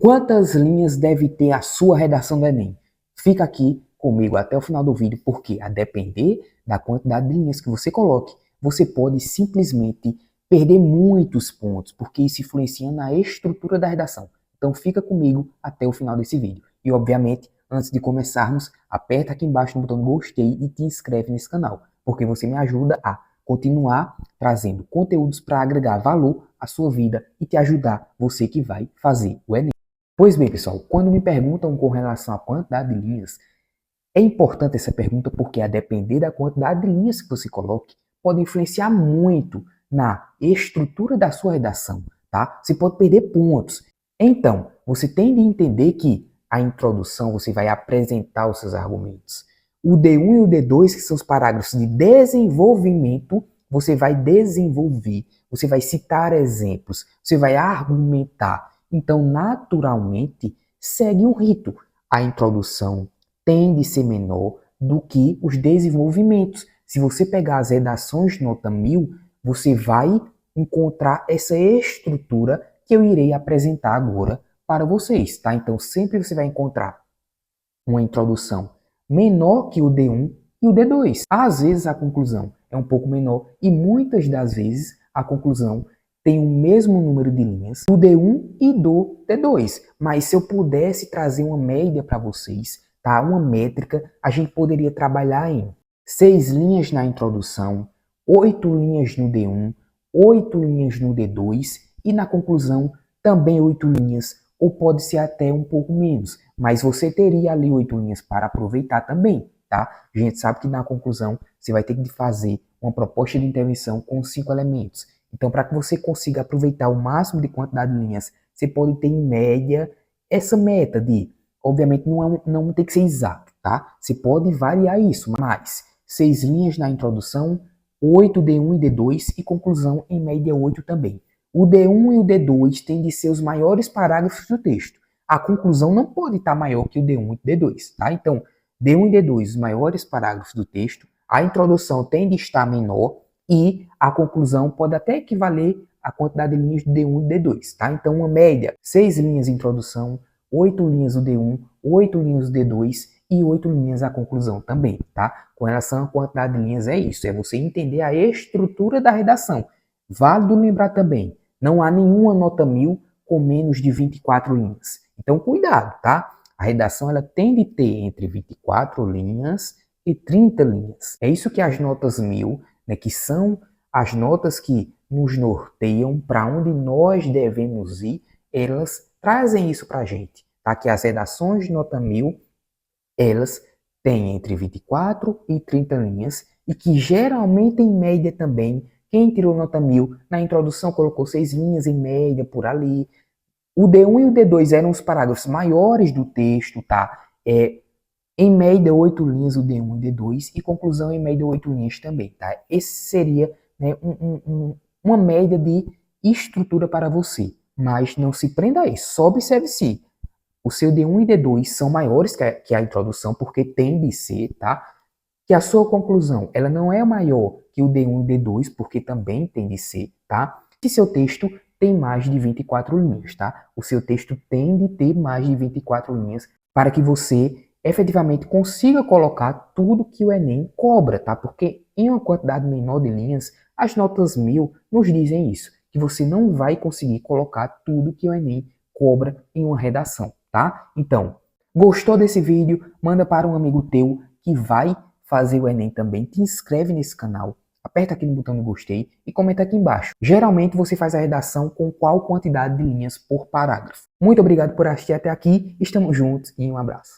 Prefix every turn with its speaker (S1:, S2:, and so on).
S1: Quantas linhas deve ter a sua redação do Enem? Fica aqui comigo até o final do vídeo, porque a depender da quantidade de linhas que você coloque, você pode simplesmente perder muitos pontos, porque isso influencia na estrutura da redação. Então fica comigo até o final desse vídeo. E obviamente, antes de começarmos, aperta aqui embaixo no botão do gostei e te inscreve nesse canal, porque você me ajuda a continuar trazendo conteúdos para agregar valor à sua vida e te ajudar, você que vai fazer o Enem. Pois bem, pessoal, quando me perguntam com relação à quantidade de linhas, é importante essa pergunta porque, a depender da quantidade de linhas que você coloque, pode influenciar muito na estrutura da sua redação, tá? Você pode perder pontos. Então, você tem de entender que a introdução você vai apresentar os seus argumentos. O D1 e o D2, que são os parágrafos de desenvolvimento, você vai desenvolver, você vai citar exemplos, você vai argumentar. Então, naturalmente, segue um rito. A introdução tende a ser menor do que os desenvolvimentos. Se você pegar as redações de nota 1000, você vai encontrar essa estrutura que eu irei apresentar agora para vocês, tá? Então, sempre você vai encontrar uma introdução menor que o D1 e o D2. Às vezes a conclusão é um pouco menor e muitas das vezes a conclusão tem o mesmo número de linhas do D1 e do D2. Mas se eu pudesse trazer uma média para vocês, tá? Uma métrica, a gente poderia trabalhar em 6 linhas na introdução, 8 linhas no D1, 8 linhas no D2 e na conclusão também 8 linhas, ou pode ser até um pouco menos, mas você teria ali 8 linhas para aproveitar também, tá? A gente sabe que na conclusão você vai ter que fazer uma proposta de intervenção com 5 elementos. Então, para que você consiga aproveitar o máximo de quantidade de linhas, você pode ter em média essa meta de, obviamente não tem que ser exato, tá? Você pode variar isso, mas 6 linhas na introdução, 8 D1 e D2 e conclusão em média 8 também. O D1 e o D2 têm de ser os maiores parágrafos do texto. A conclusão não pode estar maior que o D1 e o D2, tá? Então, D1 e D2, os maiores parágrafos do texto, a introdução tem de estar menor e a conclusão pode até equivaler à quantidade de linhas do D1 e D2, tá? Então, uma média, 6 linhas de introdução, 8 linhas do D1, 8 linhas do D2 e 8 linhas a conclusão também, tá? Com relação à quantidade de linhas é isso, é você entender a estrutura da redação. Válido lembrar também, não há nenhuma nota 1000 com menos de 24 linhas. Então, cuidado, tá? A redação ela tem de ter entre 24 linhas e 30 linhas. É isso que as notas 1000, né, que são as notas que nos norteiam para onde nós devemos ir, elas trazem isso para a gente, tá? Que as redações de nota 1000, elas têm entre 24 e 30 linhas e que geralmente, em média também, quem tirou nota 1000, na introdução colocou 6 linhas em média por ali. O D1 e o D2 eram os parágrafos maiores do texto, tá? Em média 8 linhas o D1 e D2 e conclusão em média 8 linhas também, tá? Esse seria, né, uma média de estrutura para você. Mas não se prenda a isso, só observe se o seu D1 e D2 são maiores que a introdução, porque tem de ser, tá? Que a sua conclusão ela não é maior que o D1 e D2, porque também tem de ser, tá? Que seu texto tem mais de 24 linhas, tá? O seu texto tem de ter mais de 24 linhas para que você efetivamente consiga colocar tudo que o Enem cobra, tá? Porque em uma quantidade menor de linhas, as notas 1000 nos dizem isso, que você não vai conseguir colocar tudo que o Enem cobra em uma redação, tá? Então, gostou desse vídeo? Manda para um amigo teu que vai fazer o Enem também, te inscreve nesse canal, aperta aqui no botão de gostei e comenta aqui embaixo. Geralmente você faz a redação com qual quantidade de linhas por parágrafo. Muito obrigado por assistir até aqui, estamos juntos e um abraço.